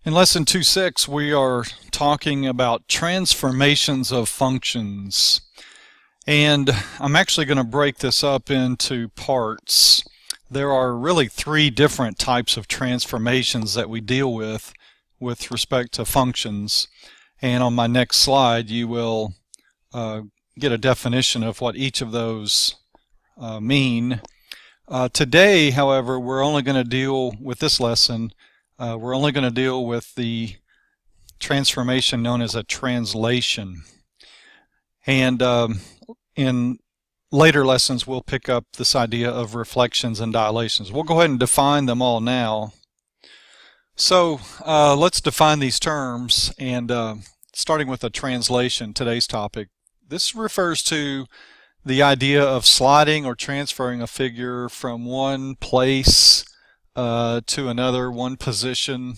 In Lesson 2.6, we are talking about transformations of functions. And I'm actually going to break this up into parts. There are really three different types of transformations that we deal with respect to functions. And on my next slide, you will get a definition of what each of those mean. Today, however, we're only going to deal with this lesson. We're only going to deal with the transformation known as a translation. And in later lessons, we'll pick up this idea of reflections and dilations. We'll go ahead and define them all now. So let's define these terms, and starting with a translation, today's topic. This refers to the idea of sliding or transferring a figure from one place to another, one position.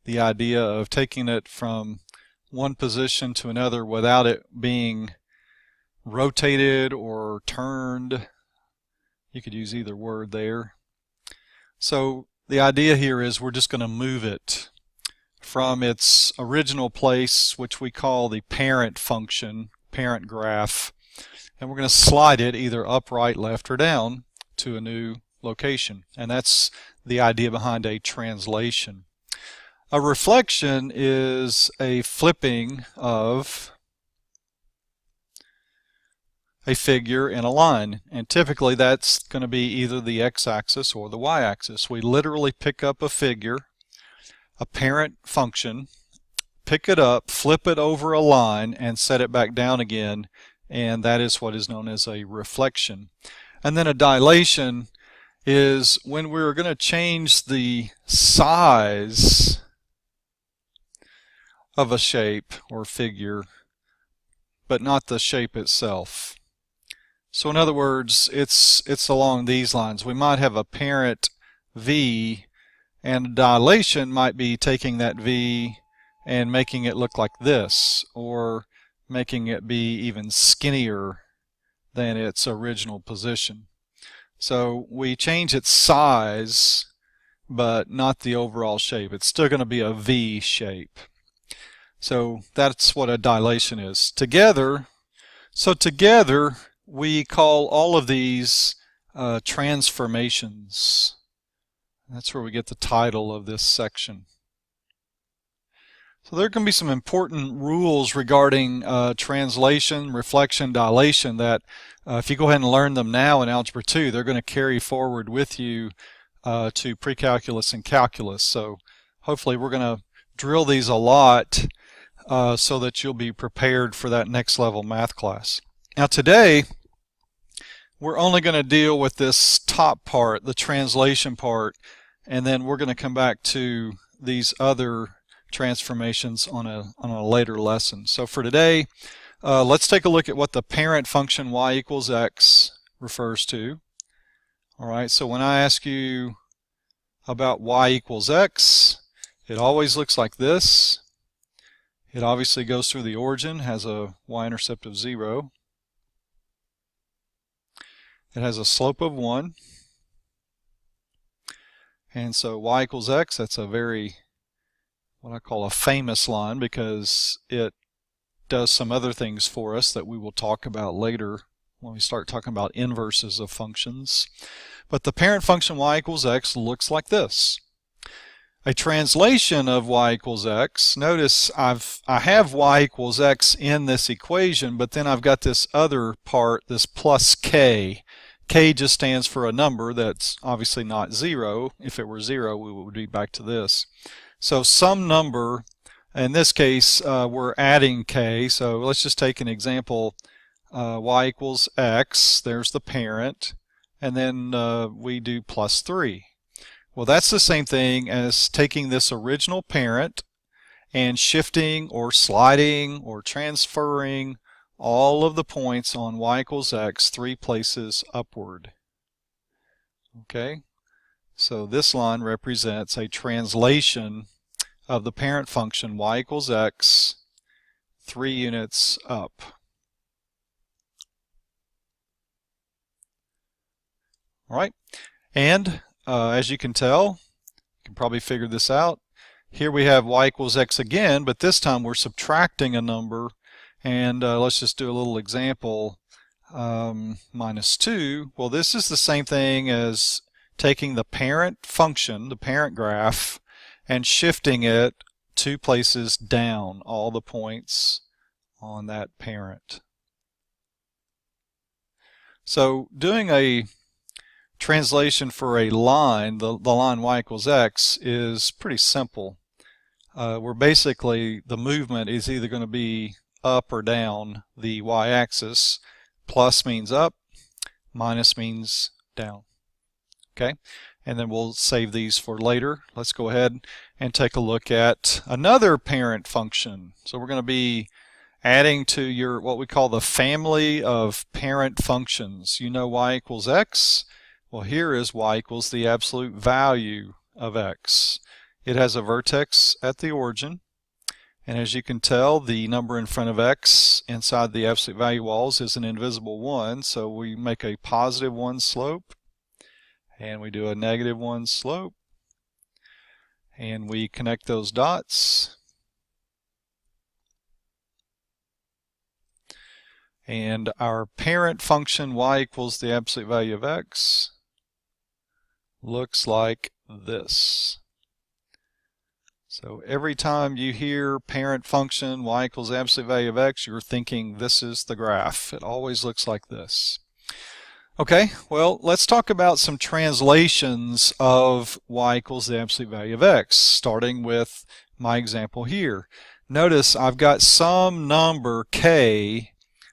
The idea of taking it from one position to another without it being rotated or turned. You could use either word there. So the idea here is we're just going to move it from its original place, which we call the parent function, parent graph, and we're going to slide it either up, right, left, or down to a new location. And that's the idea behind a translation. A reflection is a flipping of a figure in a line, and typically that's going to be either the x-axis or the y-axis. We literally pick up a figure, a parent function, pick it up, flip it over a line, and set it back down again, and that is what is known as a reflection. And then a dilation is when we're going to change the size of a shape or figure, but not the shape itself. So in other words, it's along these lines. We might have a parent V, and dilation might be taking that V and making it look like this, or making it be even skinnier than its original position. So we change its size, but not the overall shape. It's still going to be a V shape. So that's what a dilation is. Together we call all of these transformations. That's where we get the title of this section. So there can be some important rules regarding translation, reflection, dilation that if you go ahead and learn them now in Algebra 2, they're going to carry forward with you to pre-calculus and calculus. So hopefully we're going to drill these a lot so that you'll be prepared for that next level math class. Now today, we're only going to deal with this top part, the translation part, and then we're going to come back to these other transformations on a later lesson. So for today, let's take a look at what the parent function y equals x refers to. Alright, so when I ask you about y equals x, it always looks like this. It obviously goes through the origin, has a y-intercept of 0. It has a slope of 1. And so y equals x, that's a very, what I call a famous line, because it does some other things for us that we will talk about later when we start talking about inverses of functions. But the parent function y equals x looks like this. A translation of y equals x, notice I have y equals x in this equation, but then I've got this other part, this plus k. K just stands for a number that's obviously not 0. If it were 0, we would be back to this. So some number, in this case we're adding k, so let's just take an example, y equals x, there's the parent, and then we do plus 3. Well, that's the same thing as taking this original parent and shifting or sliding or transferring all of the points on y equals x 3 places upward. Okay, so this line represents a translation of the parent function y equals x 3 units up. All right, and as you can tell, You can probably figure this out. Here we have y equals x again, but this time we're subtracting a number. And let's just do a little example. Minus 2. Well, this is the same thing as taking the parent function, the parent graph, and shifting it 2 places down, all the points on that parent. So doing a translation for a line, the line y equals x, is pretty simple. Where basically the movement is either going to be up or down the y-axis. Plus means up, minus means down. Okay, and then we'll save these for later. Let's go ahead and take a look at another parent function. So we're going to be adding to your what we call the family of parent functions. You know y equals x. Well, here is y equals the absolute value of x. It has a vertex at the origin. And as you can tell, the number in front of x inside the absolute value walls is an invisible 1. So we make a positive 1 slope. And we do a negative 1 slope. And we connect those dots. And our parent function y equals the absolute value of x looks like this. So every time you hear parent function y equals absolute value of x, you're thinking this is the graph. It always looks like this. Okay, well, let's talk about some translations of y equals the absolute value of x, starting with my example here. Notice I've got some number k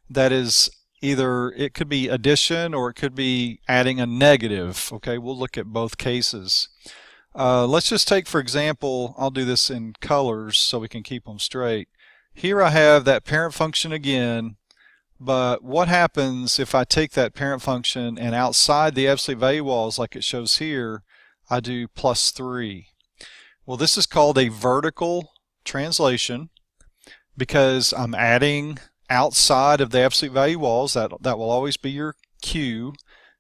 that is either, it could be addition or it could be adding a negative. Okay, we'll look at both cases. Let's just take, for example, I'll do this in colors so we can keep them straight. Here I have that parent function again, but what happens if I take that parent function and outside the absolute value walls, like it shows here, I do plus 3. Well, this is called a vertical translation because I'm adding outside of the absolute value walls. That will always be your cue.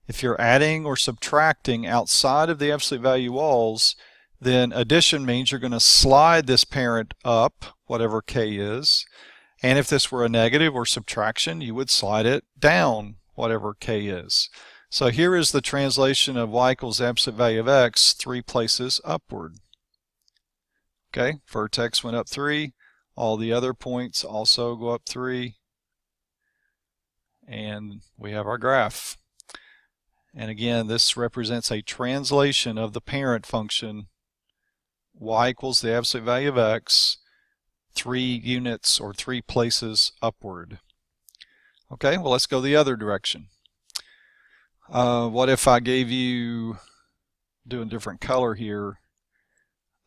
If you're adding or subtracting outside of the absolute value walls, then addition means you're going to slide this parent up, whatever k is. And if this were a negative or subtraction, you would slide it down, whatever k is. So here is the translation of y equals absolute value of x 3 places upward. Okay, vertex went up 3. All the other points also go up 3. And we have our graph. And again, this represents a translation of the parent function y equals the absolute value of x 3 units or 3 places upward. Okay, well, let's go the other direction. What if I gave you, doing different color here,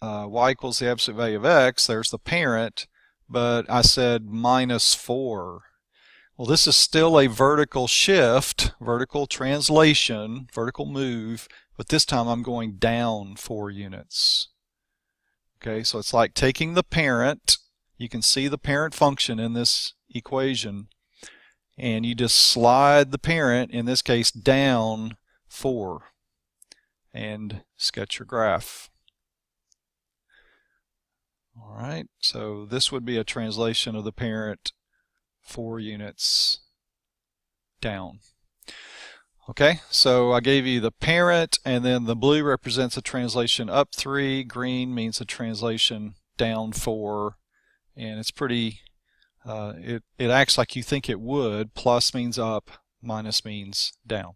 y equals the absolute value of x, there's the parent, but I said minus 4. Well, this is still a vertical shift, vertical translation, vertical move, but this time I'm going down 4 units. Okay, so it's like taking the parent, you can see the parent function in this equation, and you just slide the parent, in this case, down 4, and sketch your graph. All right, so this would be a translation of the parent 4 units down. Okay, so I gave you the parent, and then the blue represents a translation up 3, green means a translation down 4, and it's pretty, it acts like you think it would. Plus means up, minus means down.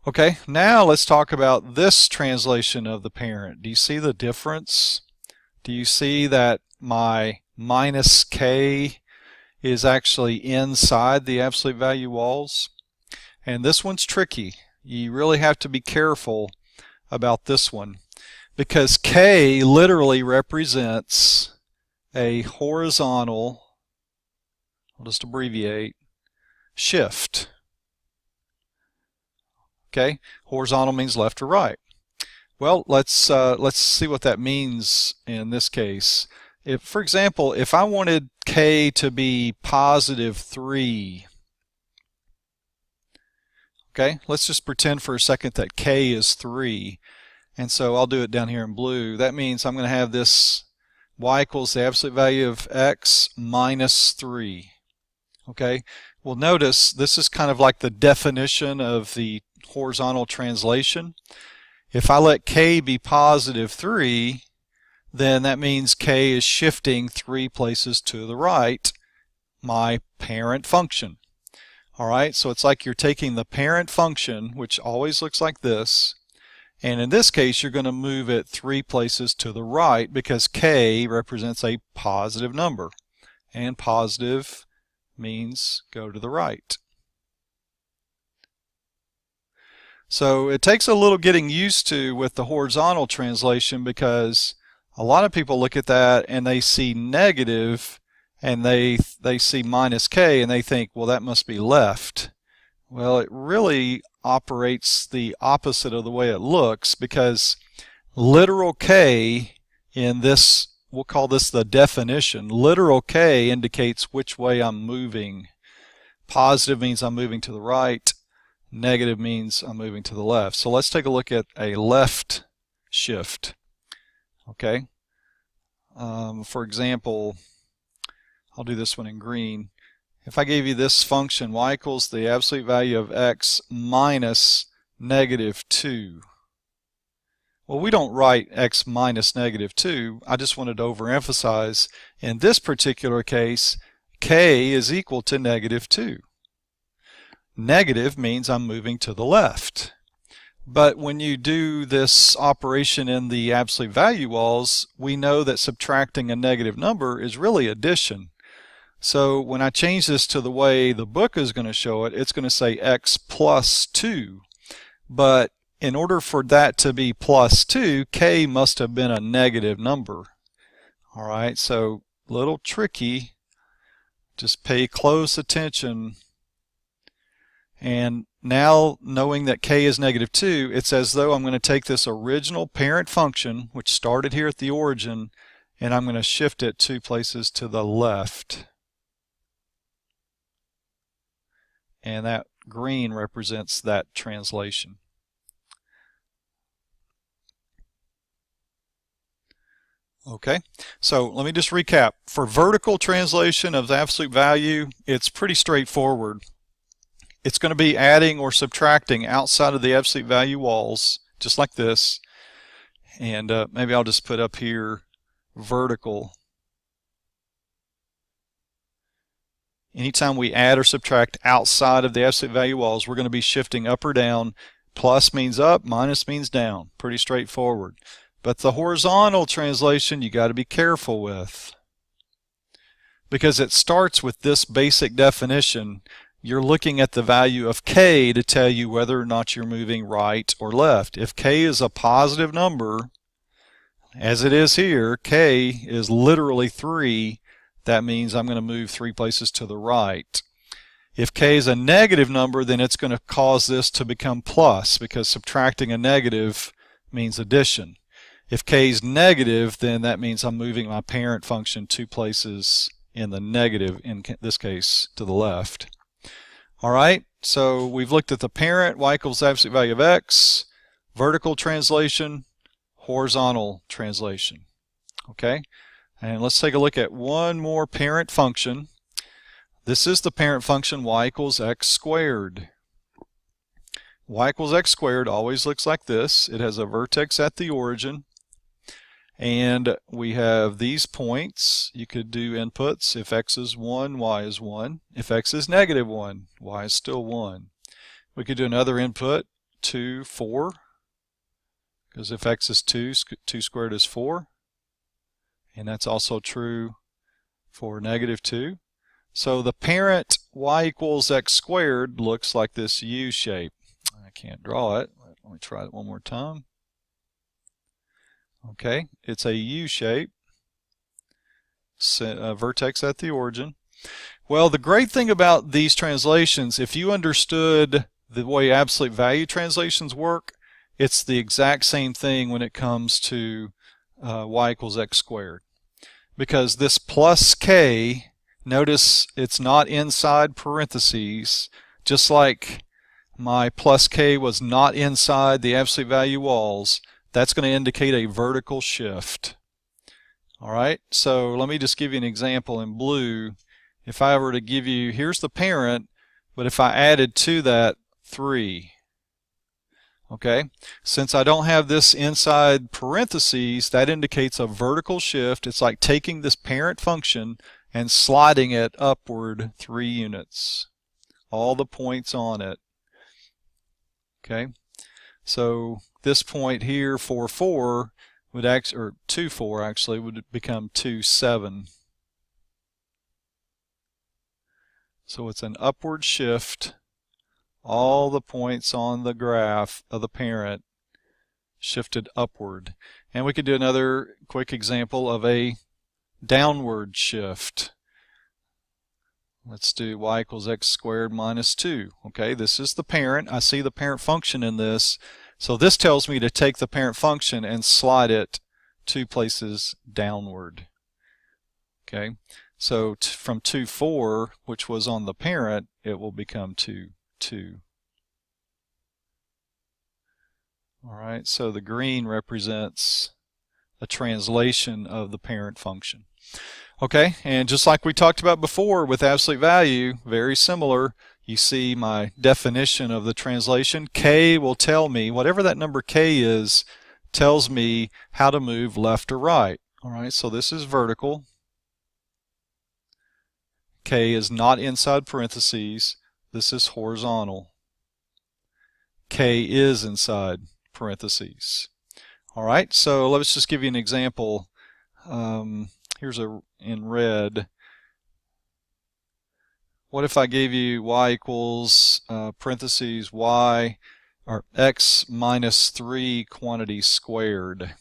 Okay, now let's talk about this translation of the parent. Do you see the difference? Do you see that my minus k is actually inside the absolute value walls? And this one's tricky. You really have to be careful about this one because k literally represents a horizontal, I'll just abbreviate, shift. Okay, horizontal means left or right. Well, let's see what that means in this case. If, for example, if I wanted k to be positive 3, okay, let's just pretend for a second that k is 3, And so I'll do it down here in blue. That means I'm going to have this y equals the absolute value of x minus 3. Okay, well notice this is kind of like the definition of the horizontal translation. If I let k be positive 3, then that means k is shifting 3 places to the right, my parent function. Alright, so it's like you're taking the parent function, which always looks like this, and in this case you're going to move it 3 places to the right because k represents a positive number, and positive means go to the right. So it takes a little getting used to with the horizontal translation, because a lot of people look at that and they see negative and they see minus k and they think, well, that must be left. Well, it really operates the opposite of the way it looks, because literal k in this, we'll call this the definition, literal k indicates which way I'm moving. Positive means I'm moving to the right. Negative means I'm moving to the left. So let's take a look at a left shift. Okay. For example, I'll do this one in green. If I gave you this function, y equals the absolute value of x minus negative 2. Well, we don't write x minus negative 2. I just wanted to overemphasize, in this particular case, k is equal to negative 2. Negative means I'm moving to the left. But when you do this operation in the absolute value walls, we know that subtracting a negative number is really addition. So when I change this to the way the book is going to show it, it's going to say x plus 2. But in order for that to be plus 2, k must have been a negative number. Alright, so a little tricky. Just pay close attention. And now, knowing that k is negative 2, it's as though I'm going to take this original parent function, which started here at the origin, and I'm going to shift it 2 places to the left. And that green represents that translation. Okay, so let me just recap. For vertical translation of the absolute value, it's pretty straightforward. It's going to be adding or subtracting outside of the absolute value walls, just like this. And maybe I'll just put up here vertical. Anytime we add or subtract outside of the absolute value walls, we're going to be shifting up or down. Plus means up, minus means down. Pretty straightforward. But the horizontal translation you got to be careful with, because it starts with this basic definition. You're looking at the value of k to tell you whether or not you're moving right or left. If k is a positive number, as it is here, k is literally 3, that means I'm going to move 3 places to the right. If k is a negative number, then it's going to cause this to become plus, because subtracting a negative means addition. If k is negative, then that means I'm moving my parent function 2 places in the negative, in this case, to the left. Alright, so we've looked at the parent, y equals the absolute value of x, vertical translation, horizontal translation. Okay, and let's take a look at one more parent function. This is the parent function y equals x squared. Y equals x squared always looks like this. It has a vertex at the origin. And we have these points. You could do inputs. If x is 1, y is 1. If x is negative 1, y is still 1. We could do another input, 2, 4. Because if x is 2, 2 squared is 4. And that's also true for negative 2. So the parent y equals x squared looks like this U shape. I can't draw it. Let me try it one more time. Okay, it's a U shape, vertex at the origin. Well, the great thing about these translations, if you understood the way absolute value translations work, it's the exact same thing when it comes to y equals x squared. Because this plus k, notice it's not inside parentheses, just like my plus k was not inside the absolute value walls. that's going to indicate a vertical shift. All right, so let me just give you an example in blue. If I were to give you, here's the parent, but if I added to that 3, okay, since I don't have this inside parentheses, that indicates a vertical shift. It's like taking this parent function and sliding it upward 3 units, all the points on it. Okay, so this point here, 4, 4, would actually, or 2, 4 actually, would become 2, 7. So it's an upward shift. All the points on the graph of the parent shifted upward. And we could do another quick example of a downward shift. Let's do y equals x squared minus 2. Okay, this is the parent. I see the parent function in this. So this tells me to take the parent function and slide it 2 places downward. Okay, so from 2, 4, which was on the parent, it will become 2, 2. All right, so the green represents a translation of the parent function. Okay, and just like we talked about before with absolute value, very similar. You see my definition of the translation. K will tell me, whatever that number K is, tells me how to move left or right. All right, so this is vertical. K is not inside parentheses. This is horizontal. K is inside parentheses. All right, so let's just give you an example. Here's in red. What if I gave you y equals parentheses y or x minus 3 quantity squared?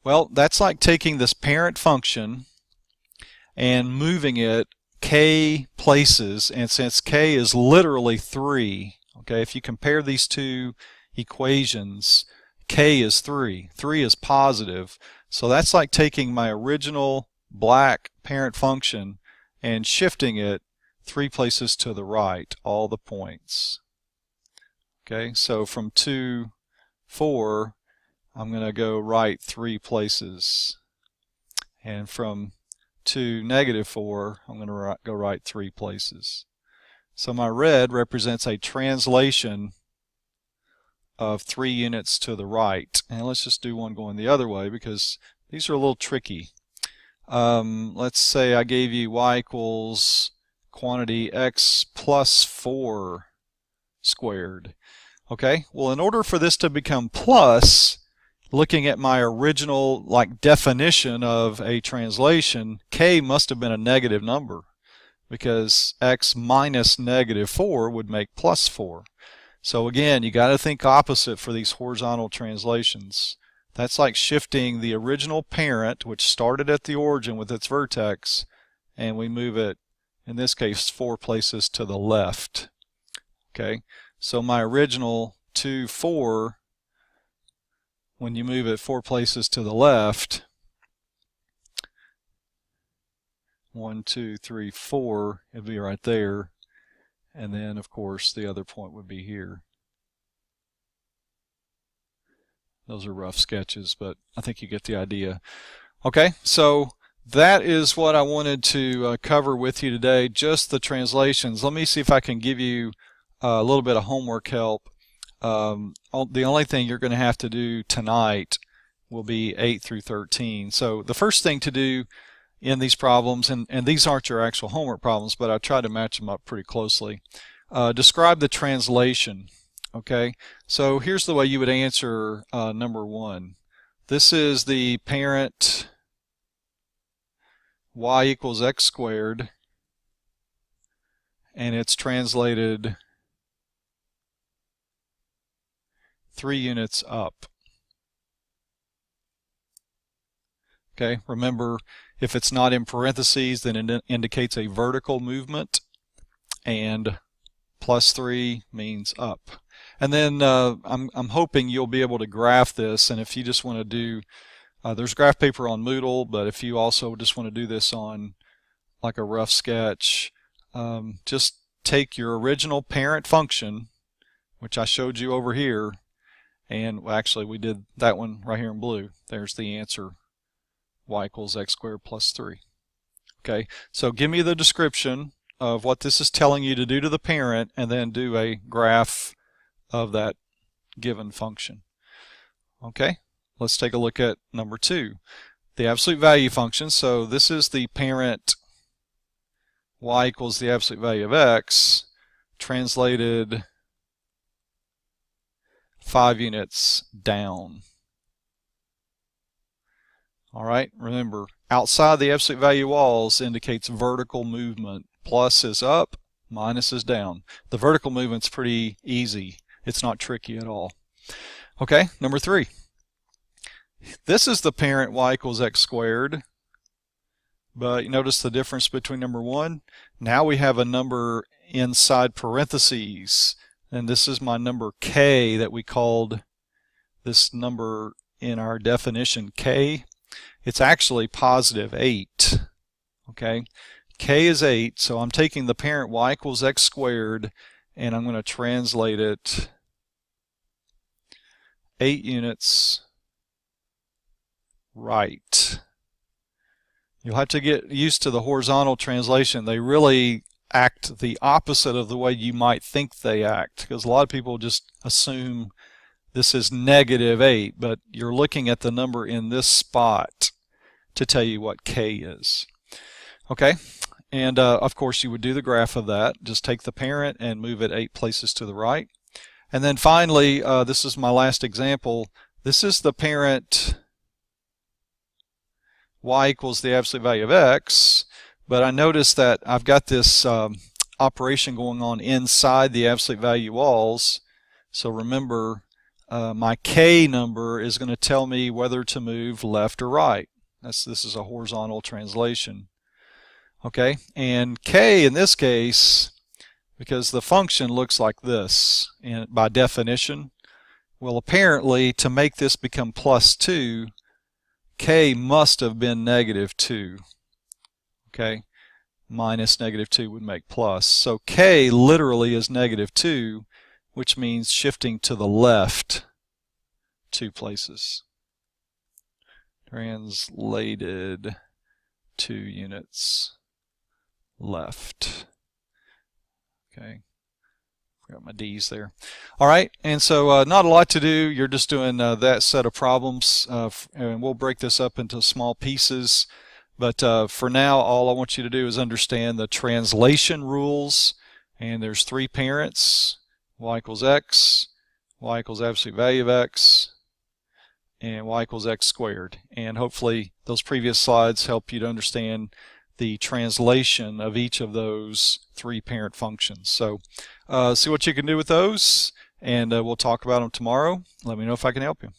Well, that's like taking this parent function and moving it k places, and since k is literally 3, okay, if you compare these two equations, k is 3. 3 is positive. So that's like taking my original black parent function and shifting it 3 places to the right, all the points. Okay, so from 2, 4, I'm going to go right 3 places. And from 2, negative 4, I'm going to go right 3 places. So my red represents a translation of 3 units to the right. And let's just do one going the other way because these are a little tricky. Let's say I gave you y equals quantity x plus 4 squared. Okay, well, in order for this to become plus, looking at my original definition of a translation, k must have been a negative number because x minus negative 4 would make plus 4. So again, you got to think opposite for these horizontal translations. That's like shifting the original parent, which started at the origin with its vertex, and we move it, in this case, 4 places to the left. Okay, so my original 2, 4, when you move it 4 places to the left, 1, 2, 3, 4, it'd be right there. And then, of course, the other point would be here. Those are rough sketches, but I think you get the idea. Okay, so that is what I wanted to cover with you today, just the translations. Let me see if I can give you a little bit of homework help. The only thing you're going to have to do tonight will be 8 through 13. So the first thing to do in these problems, and these aren't your actual homework problems, but I try to match them up pretty closely. Describe the translation. Okay, so here's the way you would answer number 1. This is the parent y equals x squared, and it's translated 3 units up. Okay, remember, if it's not in parentheses, then it indicates a vertical movement, and plus 3 means up. And then I'm hoping you'll be able to graph this, and if you just want to do, there's graph paper on Moodle, but if you also just want to do this on like a rough sketch, just take your original parent function, which I showed you over here, And actually, we did that one right here in blue. There's the answer, y equals x squared plus 3. Okay, so give me the description of what this is telling you to do to the parent, and then do a graph of that given function. Okay, let's take a look at number 2. The absolute value function. So this is the parent y equals the absolute value of x, translated 5 units down. Alright, remember, outside the absolute value walls indicates vertical movement. Plus is up, minus is down. The vertical movement's pretty easy. It's not tricky at all. Okay, number 3. This is the parent y equals x squared. But you notice the difference between number 1? Now we have a number inside parentheses. And this is my number k that we called this number in our definition k. It's actually positive 8. Okay, k is 8, so I'm taking the parent y equals x squared and I'm going to translate it 8 units right. You'll have to get used to the horizontal translation. They really act the opposite of the way you might think they act, because a lot of people just assume this is negative 8, but you're looking at the number in this spot to tell you what k is. Okay, and of course you would do the graph of that. Just take the parent and move it 8 places to the right. And then finally, this is my last example. This is the parent y equals the absolute value of x, but I notice that I've got this operation going on inside the absolute value walls. So remember, my k number is going to tell me whether to move left or right. This is a horizontal translation. Okay, and k in this case, because the function looks like this by definition, well, apparently to make this become plus 2, k must have been negative 2. Okay, minus negative 2 would make plus. So k literally is negative 2, which means shifting to the left 2 places. Translated 2 units left. Okay, got my D's there. All right, and so not a lot to do. You're just doing that set of problems, and we'll break this up into small pieces. But for now, all I want you to do is understand the translation rules. And there's 3 parents: y equals x, y equals absolute value of x, and y equals x squared. And hopefully those previous slides help you to understand the translation of each of those 3 parent functions. So see what you can do with those, and we'll talk about them tomorrow. Let me know if I can help you.